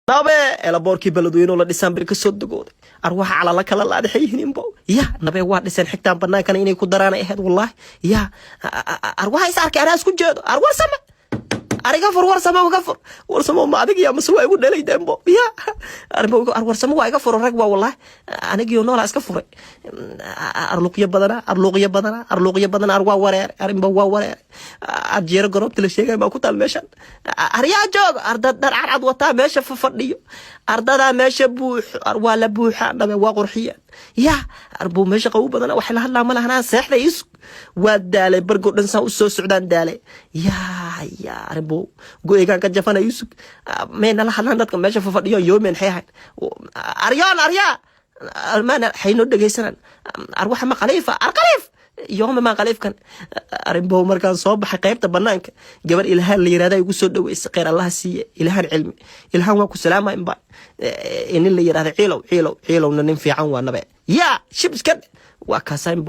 nabe ela boorkii baladweyne la dhisaan bir ka soo dagooday arwax ala la kala laadaxayeen bo ya nabe waa dhisan xigtaan banaankan inay ku daraan ahayd wallahi ya arwax is arkay ana isku jeedo arwax sama ariga war sama war sama ma adig ya maswa igu dhalay dembo ya war sama waa iga furo rag waa wallahi anigiyo noola iska furay arluqiya badana arwa wareer arinba waa wareer ajeer garobta la sheegay ma ku taal meeshan ariya joog ardad dar cad wata meesha fadhiyo ardada meesha buux arwa la buuxa nabe waa qurxiya ya arbu meesha qaw badana wax la hadlaa ma lahanaa seexda is waa daalay bargo dhan saa u soo socdaan daalay ya arbu go'eegan ka jafana yusuf meena la hadlaan dadka meesha fadhiyo yoomeen xeehay arya almaana hayno dhageysanan arwaxa ma khalifa arqalif يوم ما قليف كان أرنبو مركان صوب حقيبته بنانك جبر إلهان اللي يرادا يقول سود ويسقير الله سي إلهان علمي إلهان وكو سلامة إنبا إن اللي يرادا عيلو ننفي عن وانا يا شبس كده وكاسين